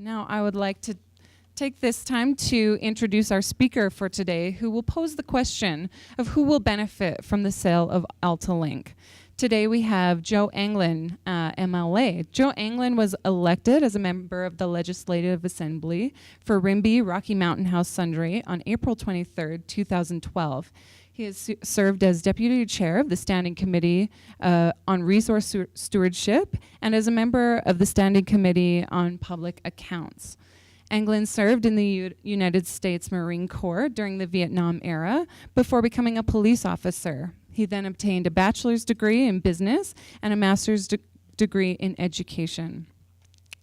Now I would like to take this time to introduce our speaker for today, who will pose the question of who will benefit from the sale of AltaLink. Today we have Joe Anglin MLA. Joe Anglin was elected as a member of the Legislative Assembly for Rimbey Rocky Mountain House Sundre on April 23rd, 2012. He has served as Deputy Chair of the Standing Committee on Resource Stewardship and as a member of the Standing Committee on Public Accounts. Anglin served in the United States Marine Corps during the Vietnam era before becoming a police officer. He then obtained a bachelor's degree in business and a master's degree in education.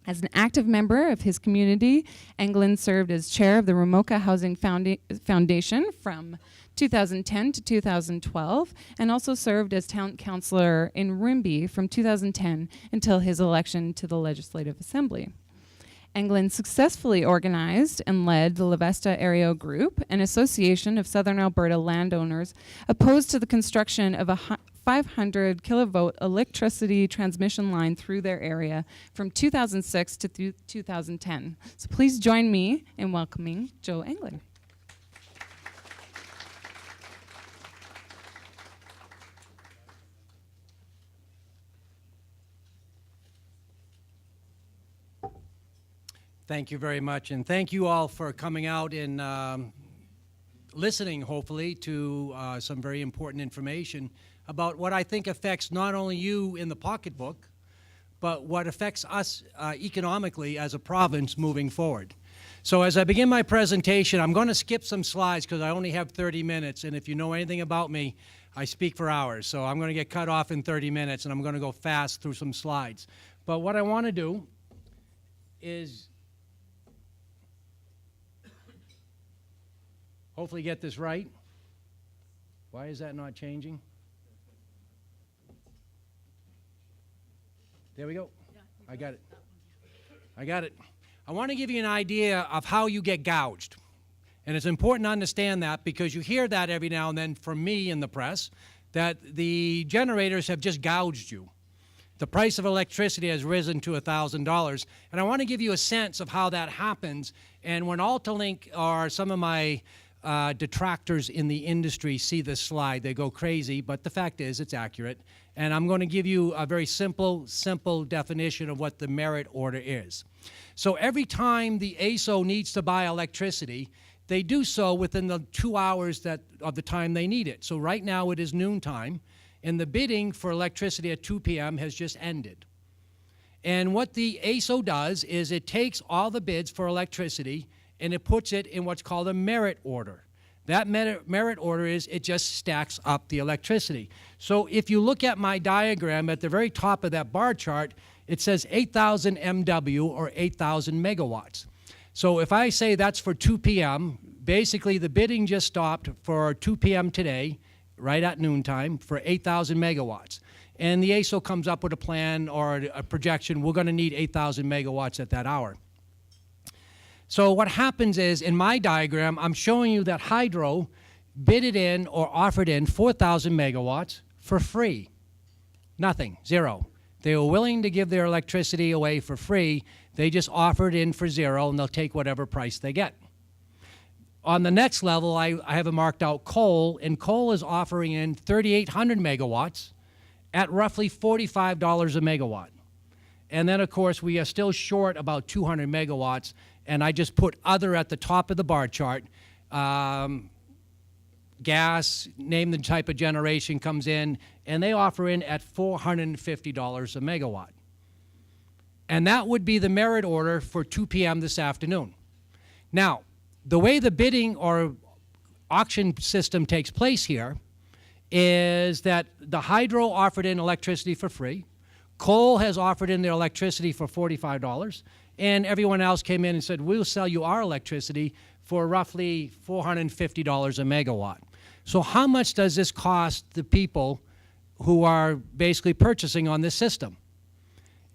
As an active member of his community, Anglin served as chair of the Ramoka Housing Foundation from 2010 to 2012, and also served as town councillor in Rimbey from 2010 until his election to the Legislative Assembly. Anglin successfully organized and led the La Vesta Aereo Group, an association of Southern Alberta landowners opposed to the construction of a 500 kilovolt electricity transmission line through their area from 2006 to 2010. So please join me in welcoming Joe Anglin. Thank you very much, and thank you all for coming out and listening, hopefully, to some very important information about what I think affects not only you in the pocketbook, but what affects us economically as a province moving forward. So as I begin my presentation, I'm going to skip some slides because I only have 30 minutes, and if you know anything about me, I speak for hours. So I'm going to get cut off in 30 minutes, and I'm going to go fast through some slides. But what I want to do is hopefully get this right. Why is that not changing? There we go. I got it. I got it. I want to give you an idea of how you get gouged. And it's important to understand that because you hear that every now and then from me in the press, that the generators have just gouged you. The price of electricity has risen to $1,000. And I want to give you a sense of how that happens. And when AltaLink or some of my detractors in the industry see this slide, they go crazy, but the fact is it's accurate. And I'm going to give you a very simple definition of what the merit order is. So every time the AESO needs to buy electricity, they do so within the 2 hours of the time they need it. So right now it is noontime, and the bidding for electricity at 2 p.m. has just ended. And what the AESO does is it takes all the bids for electricity and it puts it in what's called a merit order. That merit order is it just stacks up the electricity. So if you look at my diagram at the very top of that bar chart, it says 8,000 MW or 8,000 megawatts. So if I say that's for 2 p.m., basically the bidding just stopped for 2 p.m. today, right at noontime, for 8,000 megawatts. And the AESO comes up with a plan or a projection, we're going to need 8,000 megawatts at that hour. So what happens is, in my diagram, I'm showing you that hydro bidded in or offered in 4,000 megawatts for free. Nothing, zero. They were willing to give their electricity away for free. They just offered in for zero, and they'll take whatever price they get. On the next level, I have marked out coal, and coal is offering in 3,800 megawatts at roughly $45 a megawatt. And then, of course, we are still short about 200 megawatts, and I just put other at the top of the bar chart. Gas, name the type of generation comes in, and they offer in at $450 a megawatt. And that would be the merit order for 2 p.m. this afternoon. Now, the way the bidding or auction system takes place here is that the hydro offered in electricity for free, coal has offered in their electricity for $45, and everyone else came in and said, we'll sell you our electricity for roughly $450 a megawatt. So how much does this cost the people who are basically purchasing on this system?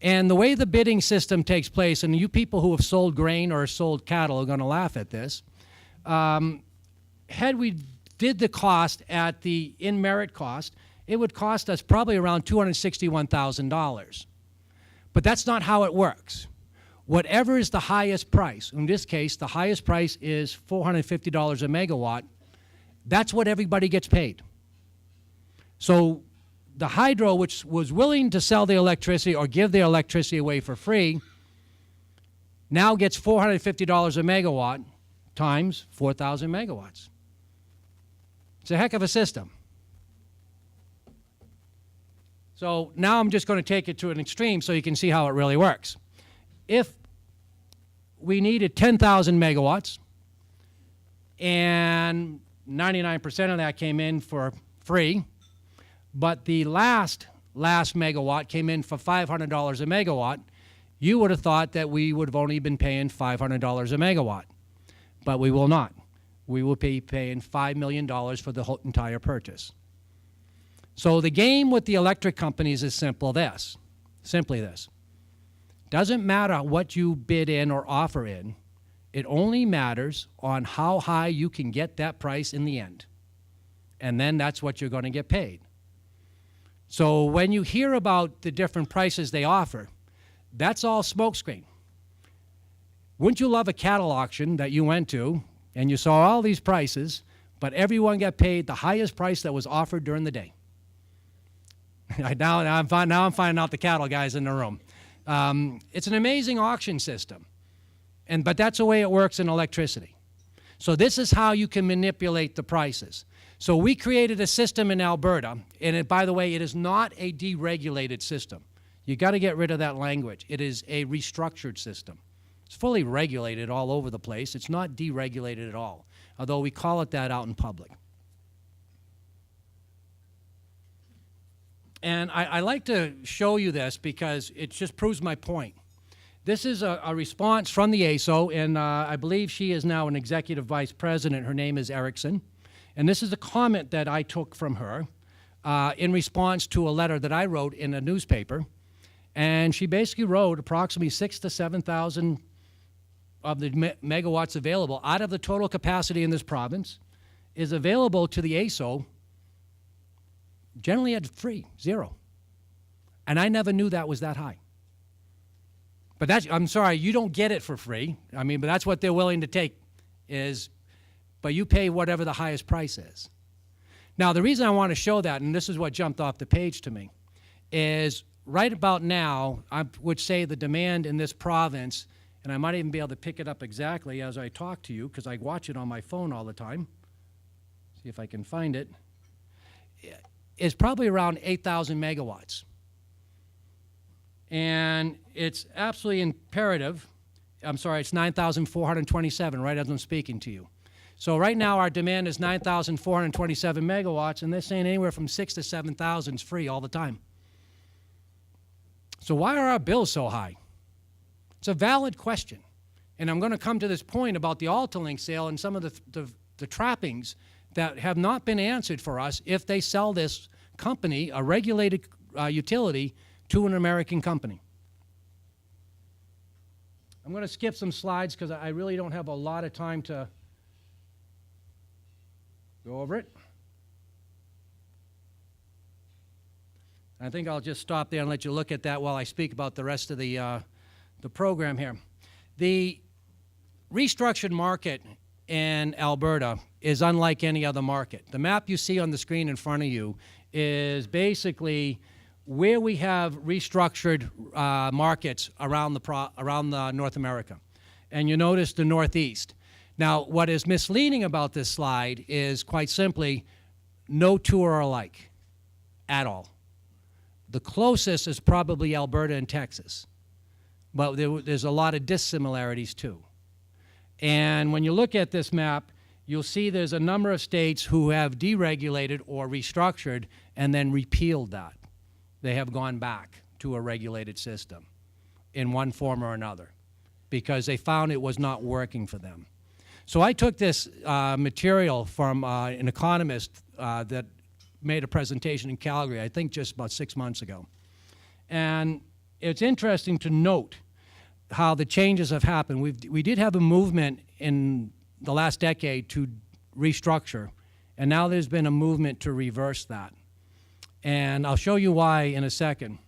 And the way the bidding system takes place, and you people who have sold grain or sold cattle are going to laugh at this, had we did the cost at the in-merit cost, it would cost us probably around $261,000. But that's not how it works. whatever is the highest price, in this case, the highest price is $450 a megawatt, that's what everybody gets paid. So the hydro, which was willing to sell the electricity or give their electricity away for free, now gets $450 a megawatt times 4,000 megawatts. It's a heck of a system. So now I'm just going to take it to an extreme so you can see how it really works. If we needed 10,000 megawatts and 99% of that came in for free, but the last megawatt came in for $500 a megawatt, you would have thought that we would have only been paying $500 a megawatt. But we will not. We will be paying $5 million for the whole entire purchase. So the game with the electric companies is simply this. Doesn't matter what you bid in or offer in. It only matters on how high you can get that price in the end. And then that's what you're going to get paid. So when you hear about the different prices they offer, that's all smokescreen. Wouldn't you love a cattle auction that you went to and you saw all these prices, but everyone got paid the highest price that was offered during the day? now I'm finding out the cattle guys in the room. It's an amazing auction system, but that's the way it works in electricity. So this is how you can manipulate the prices. So we created a system in Alberta, and by the way, it is not a deregulated system. You got to get rid of that language. It is a restructured system. It's fully regulated all over the place. It's not deregulated at all, although we call it that out in public. And I like to show you this because it just proves my point. This is a response from the AESO, and I believe she is now an executive vice president. Her name is Erickson. And this is a comment that I took from her in response to a letter that I wrote in a newspaper. And she basically wrote approximately 6,000 to 7,000 of the megawatts available out of the total capacity in this province is available to the AESO generally at free, zero. And I never knew that was that high. But that's, I'm sorry, you don't get it for free. I mean, but that's what they're willing to take is, but you pay whatever the highest price is. Now, the reason I want to show that, and this is what jumped off the page to me, is right about now, I would say the demand in this province, and I might even be able to pick it up exactly as I talk to you because I watch it on my phone all the time. See if I can find it. Is probably around 8,000 megawatts. And it's absolutely imperative. I'm sorry, it's 9,427 right as I'm speaking to you. So right now our demand is 9,427 megawatts, and they're saying anywhere from 6,000 to 7,000 is free all the time. So why are our bills so high? It's a valid question. And I'm going to come to this point about the AltaLink sale and some of the trappings that have not been answered for us if they sell this company, a regulated utility, to an American company. I'm going to skip some slides because I really don't have a lot of time to go over it. I think I'll just stop there and let you look at that while I speak about the rest of the program here. The restructured market in Alberta is unlike any other market. The map you see on the screen in front of you is basically where we have restructured markets around North America. And you notice the Northeast. Now, what is misleading about this slide is quite simply no two are alike at all. The closest is probably Alberta and Texas, but there's a lot of dissimilarities too. And when you look at this map, you'll see there's a number of states who have deregulated or restructured and then repealed that. They have gone back to a regulated system in one form or another because they found it was not working for them. So I took this material from an economist that made a presentation in Calgary, I think just about 6 months ago. And it's interesting to note how the changes have happened. We did have a movement in the last decade to restructure, and now there's been a movement to reverse that. And I'll show you why in a second.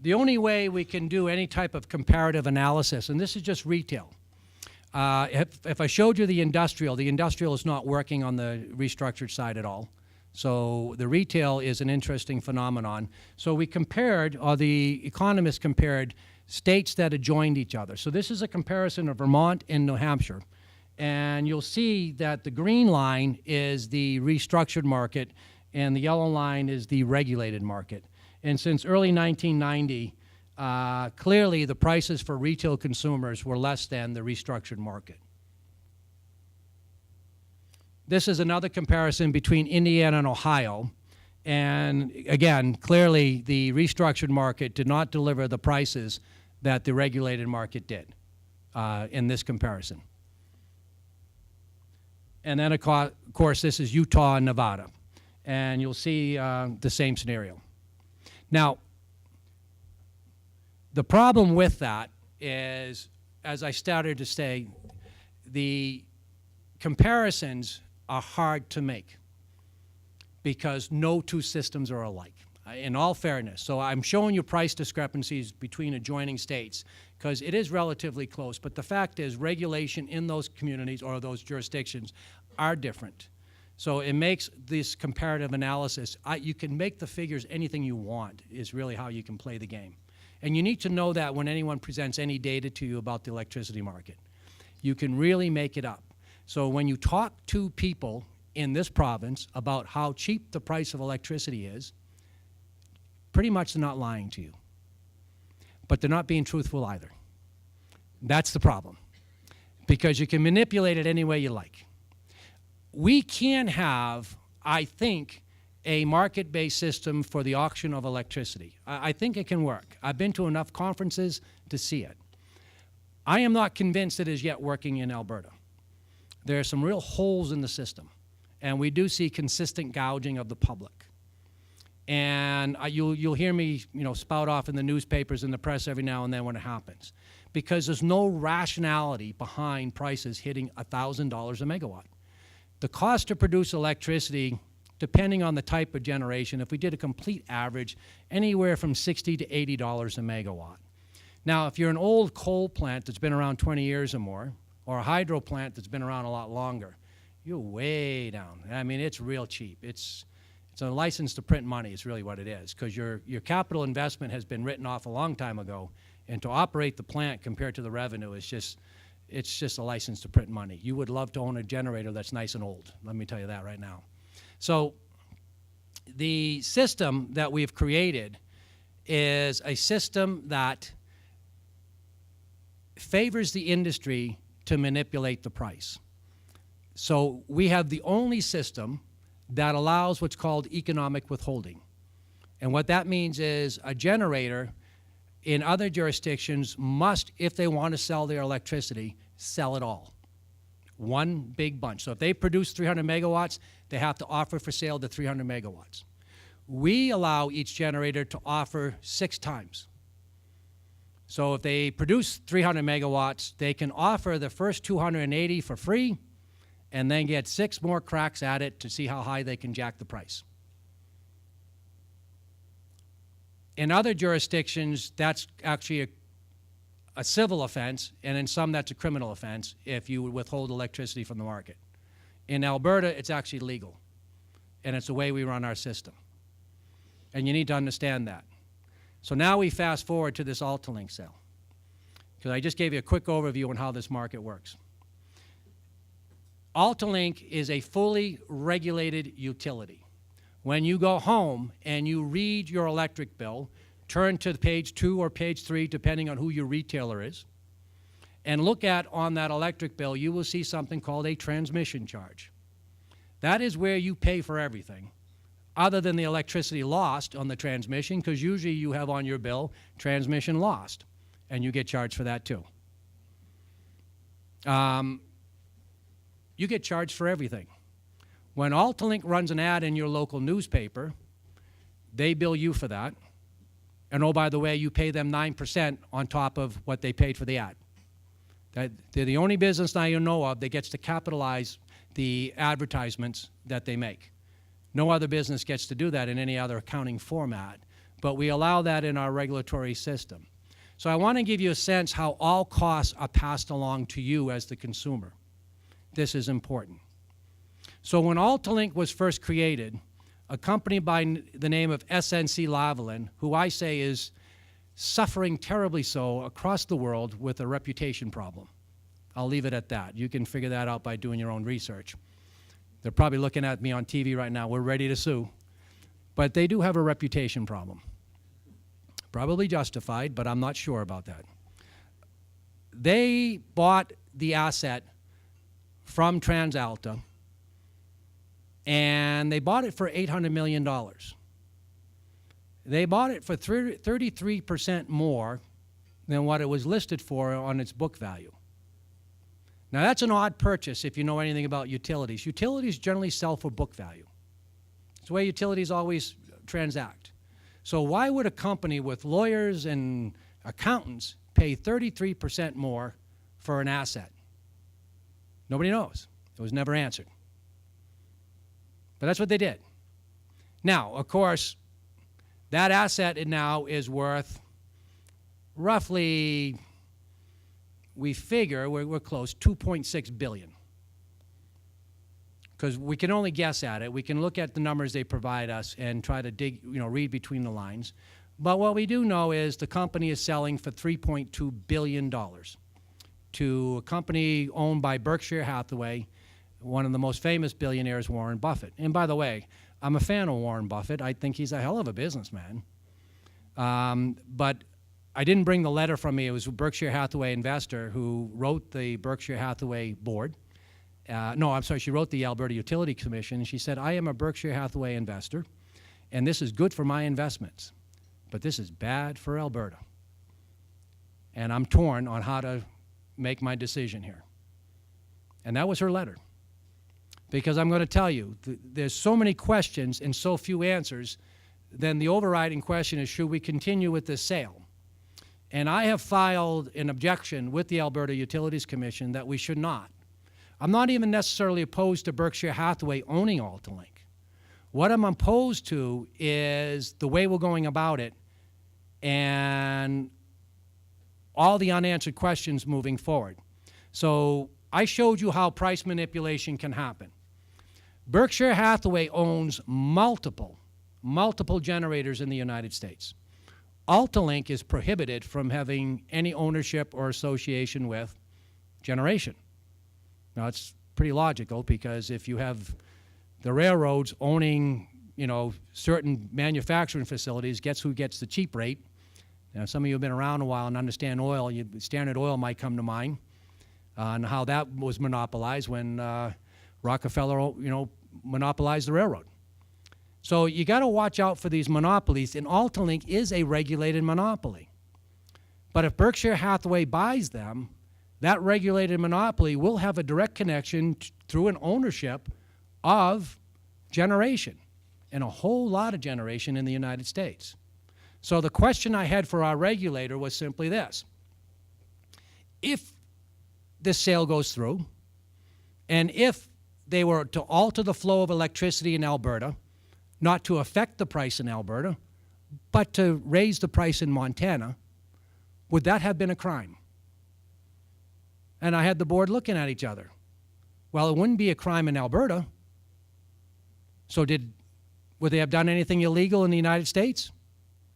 The only way we can do any type of comparative analysis, and this is just retail. If I showed you the industrial is not working on the restructured side at all. So the retail is an interesting phenomenon. So we compared, or the economists compared, states that had joined each other. So this is a comparison of Vermont and New Hampshire. And you'll see that the green line is the restructured market and the yellow line is the regulated market. And since early 1990, clearly the prices for retail consumers were less than the restructured market. This is another comparison between Indiana and Ohio. And again, clearly the restructured market did not deliver the prices that the regulated market did in this comparison. And then, of course, this is Utah and Nevada. And you'll see the same scenario. Now, the problem with that is, as I started to say, the comparisons are hard to make because no two systems are alike, in all fairness. So I'm showing you price discrepancies between adjoining states because it is relatively close, but the fact is regulation in those communities or those jurisdictions are different. So it makes this comparative analysis, you can make the figures anything you want is really how you can play the game. And you need to know that when anyone presents any data to you about the electricity market. You can really make it up. So when you talk to people in this province about how cheap the price of electricity is, pretty much they're not lying to you. But they're not being truthful either. That's the problem. Because you can manipulate it any way you like. We can have, I think, a market-based system for the auction of electricity. I think it can work. I've been to enough conferences to see it. I am not convinced it is yet working in Alberta. There are some real holes in the system, and we do see consistent gouging of the public. And you'll hear me, spout off in the newspapers and the press every now and then when it happens, because there's no rationality behind prices hitting $1,000 a megawatt. The cost to produce electricity, depending on the type of generation, if we did a complete average, anywhere from $60 to $80 a megawatt. Now, if you're an old coal plant that's been around 20 years or more, or a hydro plant that's been around a lot longer, you're way down. I mean, it's real cheap. It's a license to print money is really what it is, because your capital investment has been written off a long time ago, and to operate the plant compared to the revenue is it's just a license to print money. You would love to own a generator that's nice and old. Let me tell you that right now. So the system that we've created is a system that favors the industry to manipulate the price. So we have the only system that allows what's called economic withholding. And what that means is a generator in other jurisdictions must, if they want to sell their electricity, sell it all. One big bunch. So if they produce 300 megawatts, they have to offer for sale the 300 megawatts. We allow each generator to offer 6 times. So if they produce 300 megawatts, they can offer the first 280 for free and then get 6 more cracks at it to see how high they can jack the price. In other jurisdictions, that's actually a civil offense, and in some that's a criminal offense if you withhold electricity from the market. In Alberta, it's actually legal, and it's the way we run our system. And you need to understand that. So now we fast forward to this AltaLink sale, because I just gave you a quick overview on how this market works. AltaLink is a fully regulated utility. When you go home and you read your electric bill, turn to page 2 or page 3, depending on who your retailer is, and look at on that electric bill, you will see something called a transmission charge. That is where you pay for everything, other than the electricity lost on the transmission, because usually you have on your bill transmission lost, and you get charged for that too. You get charged for everything. When AltaLink runs an ad in your local newspaper, they bill you for that. And oh, by the way, you pay them 9% on top of what they paid for the ad. They're the only business now you know of that gets to capitalize the advertisements that they make. No other business gets to do that in any other accounting format. but we allow that in our regulatory system. So I want to give you a sense how all costs are passed along to you as the consumer. This is important. So when AltaLink was first created, a company by the name of SNC-Lavalin, who I say is suffering terribly so across the world with a reputation problem. I'll leave it at that. You can figure that out by doing your own research. They're probably looking at me on TV right now. We're ready to sue. But they do have a reputation problem. Probably justified, but I'm not sure about that. They bought the asset from TransAlta, and they bought it for $800 million. They bought it for 33% more than what it was listed for on its book value. Now that's an odd purchase if you know anything about utilities. Utilities generally sell for book value. It's the way utilities always transact. So why would a company with lawyers and accountants pay 33% more for an asset? Nobody knows. It was never answered. But that's what they did. Now, of course, that asset now is worth roughly, we figure, we're close, $2.6 billion. Because we can only guess at it. We can look at the numbers they provide us and try to dig, read between the lines. But what we do know is the company is selling for $3.2 billion to a company owned by Berkshire Hathaway, one of the most famous billionaires, Warren Buffett. And by the way, I'm a fan of Warren Buffett. I think he's a hell of a businessman. But I didn't bring the letter from me. It was a Berkshire Hathaway investor who wrote the Berkshire Hathaway board. No, I'm sorry, she wrote the Alberta Utility Commission, and she said, I am a Berkshire Hathaway investor, and this is good for my investments, but this is bad for Alberta. And I'm torn on how to make my decision here. And that was her letter. Because I'm going to tell you, there's so many questions and so few answers, then the overriding question is, should we continue with this sale? And I have filed an objection with the Alberta Utilities Commission that we should not. I'm not even necessarily opposed to Berkshire Hathaway owning AltaLink. What I'm opposed to is the way we're going about it and all the unanswered questions moving forward. So I showed you how price manipulation can happen. Berkshire Hathaway owns multiple generators in the United States. AltaLink is prohibited from having any ownership or association with generation. Now, it's pretty logical because if you have the railroads owning, certain manufacturing facilities, guess who gets the cheap rate? Now, some of you have been around a while and understand oil. Standard Oil might come to mind and how that was monopolized when Rockefeller, monopolized the railroad. So you got to watch out for these monopolies, and AltaLink is a regulated monopoly. But if Berkshire Hathaway buys them, that regulated monopoly will have a direct connection through an ownership of generation, and a whole lot of generation in the United States. So the question I had for our regulator was simply this. If this sale goes through, and if they were to alter the flow of electricity in Alberta, not to affect the price in Alberta, but to raise the price in Montana, would that have been a crime? And I had the board looking at each other. Well, it wouldn't be a crime in Alberta. So would they have done anything illegal in the United States?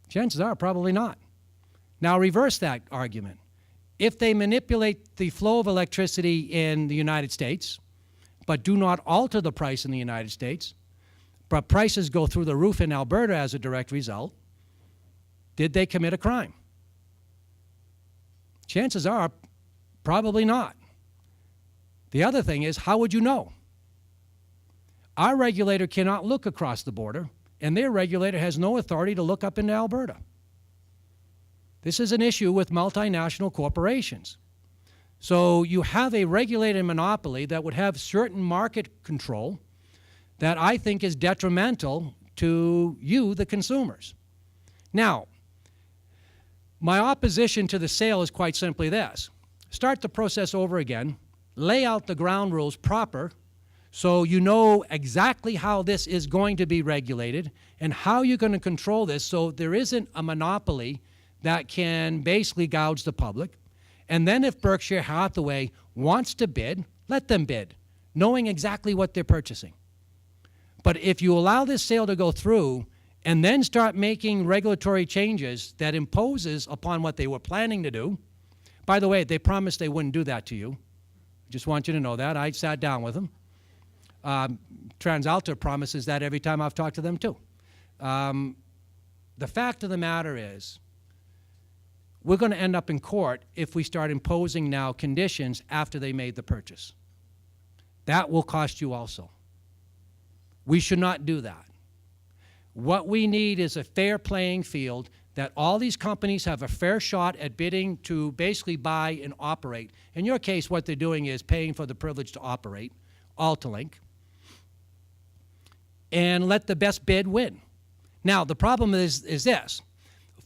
Chances are probably not. Now reverse that argument. If they manipulate the flow of electricity in the United States, but do not alter the price in the United States, but prices go through the roof in Alberta as a direct result, did they commit a crime? Chances are probably not. The other thing is, how would you know? Our regulator cannot look across the border, and their regulator has no authority to look up into Alberta. This is an issue with multinational corporations. So you have a regulated monopoly that would have certain market control that I think is detrimental to you, the consumers. Now, my opposition to the sale is quite simply this. Start the process over again, lay out the ground rules proper So you know exactly how this is going to be regulated and how you're going to control this so there isn't a monopoly that can basically gouge the public. And then if Berkshire Hathaway wants to bid, let them bid, knowing exactly what they're purchasing. But if you allow this sale to go through and then start making regulatory changes that imposes upon what they were planning to do, by the way, they promised they wouldn't do that to you. Just want you to know that. I sat down with them. TransAlta promises that every time I've talked to them too. The fact of the matter is, we're going to end up in court if we start imposing now conditions after they made the purchase. That will cost you also. We should not do that. What we need is a fair playing field, that all these companies have a fair shot at bidding to basically buy and operate. In your case, what they're doing is paying for the privilege to operate, AltaLink, and let the best bid win. Now, the problem is this.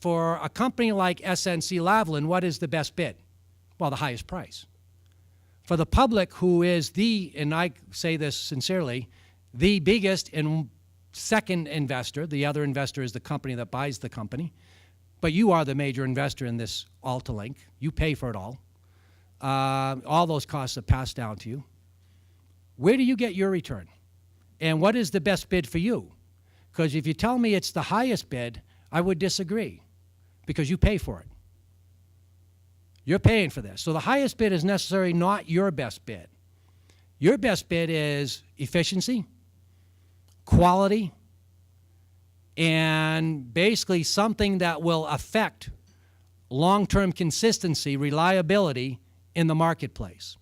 For a company like SNC-Lavalin, what is the best bid? Well, the highest price. For the public, who is the, and I say this sincerely, the biggest and second investor, the other investor is the company that buys the company, but you are the major investor in this AltaLink. You pay for it all. All those costs are passed down to you. Where do you get your return? And what is the best bid for you? Because if you tell me it's the highest bid, I would disagree, because you pay for it. You're paying for this. So the highest bid is necessarily not your best bid. Your best bid is efficiency, quality, and basically something that will affect long-term consistency, reliability in the marketplace.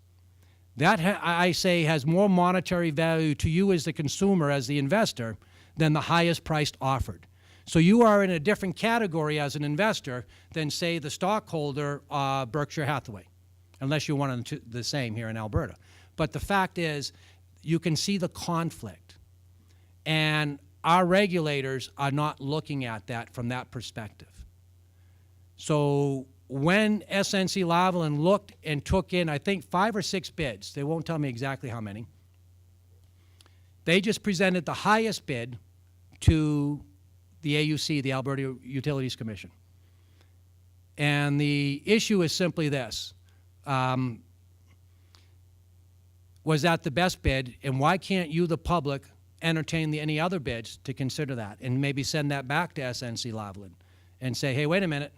That, I say, has more monetary value to you as the consumer, as the investor, than the highest priced offered. So you are in a different category as an investor than, say, the stockholder Berkshire Hathaway, unless you want the same here in Alberta. But the fact is, you can see the conflict. And our regulators are not looking at that from that perspective. So when SNC-Lavalin looked and took in, I think, 5 or 6 bids, they won't tell me exactly how many, they just presented the highest bid to the AUC, the Alberta Utilities Commission. And the issue is simply this. Was that the best bid, and why can't you, the public, entertain any other bids to consider that and maybe send that back to SNC-Lavalin and say, hey, wait a minute,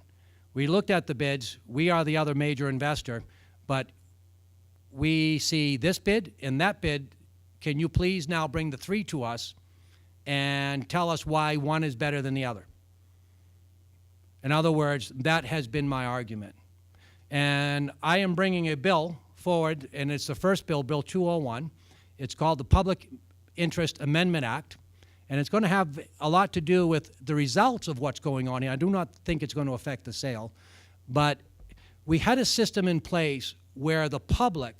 we looked at the bids, we are the other major investor, but we see this bid and that bid, can you please now bring the 3 to us and tell us why one is better than the other? In other words, that has been my argument. And I am bringing a bill forward, and it's the first bill, Bill 201. It's called the Public Interest Amendment Act, and it's going to have a lot to do with the results of what's going on here. I do not think it's going to affect the sale, but we had a system in place where the public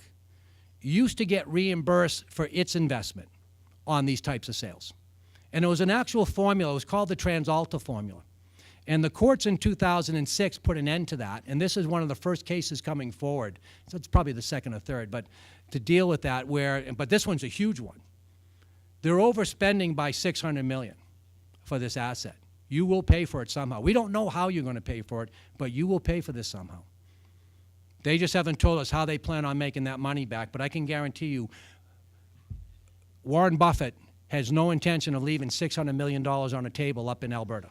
used to get reimbursed for its investment on these types of sales. And it was an actual formula. It was called the TransAlta formula. And the courts in 2006 put an end to that, and this is one of the first cases coming forward. So it's probably the second or third, but to deal with that but this one's a huge one. They're overspending by $600 million for this asset. You will pay for it somehow. We don't know how you're going to pay for it, but you will pay for this somehow. They just haven't told us how they plan on making that money back, but I can guarantee you Warren Buffett has no intention of leaving $600 million on a table up in Alberta.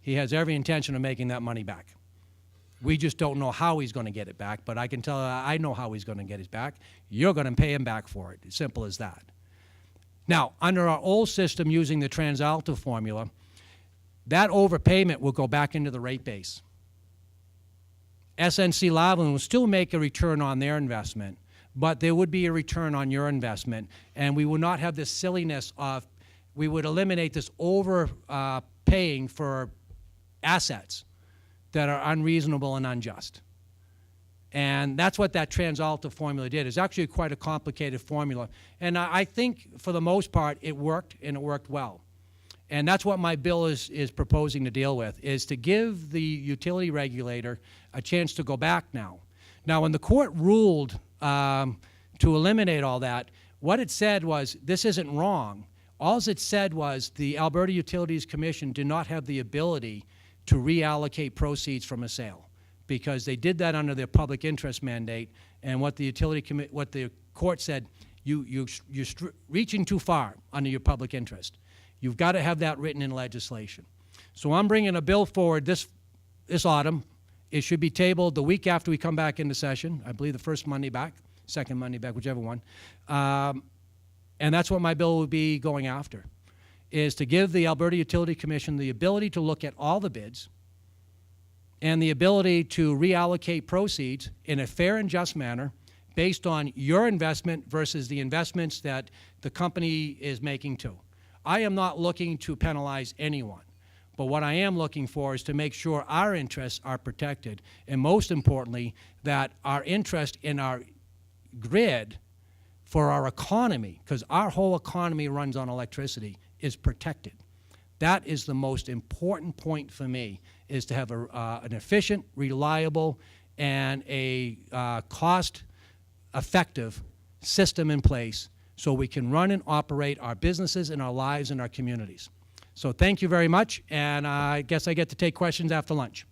He has every intention of making that money back. We just don't know how he's going to get it back, but I can tell you, I know how he's going to get it back. You're going to pay him back for it. It's simple as that. Now, under our old system using the TransAlta formula, that overpayment will go back into the rate base. SNC-Lavalin will still make a return on their investment, but there would be a return on your investment, and we would not have this silliness of, we would eliminate this overpaying for assets that are unreasonable and unjust. And that's what that TransAlta formula did. It's actually quite a complicated formula. And I think, for the most part, it worked, and it worked well. And that's what my bill is proposing to deal with, is to give the utility regulator a chance to go back now. Now, when the court ruled to eliminate all that, What it said was, this isn't wrong. All it said was the Alberta Utilities Commission did not have the ability to reallocate proceeds from a sale because they did that under their public interest mandate, and what the court said, you're reaching too far under your public interest. You've got to have that written in legislation. So I'm bringing a bill forward this autumn. It should be tabled the week after we come back into session. I believe the first Monday back, second Monday back, whichever one. And that's what my bill will be going after, is to give the Alberta Utility Commission the ability to look at all the bids and the ability to reallocate proceeds in a fair and just manner based on your investment versus the investments that the company is making too. I am not looking to penalize anyone, but what I am looking for is to make sure our interests are protected, and most importantly, that our interest in our grid for our economy, because our whole economy runs on electricity, is protected. That is the most important point for me, is to have an efficient, reliable, and a cost-effective system in place so we can run and operate our businesses and our lives and our communities. So thank you very much, and I guess I get to take questions after lunch.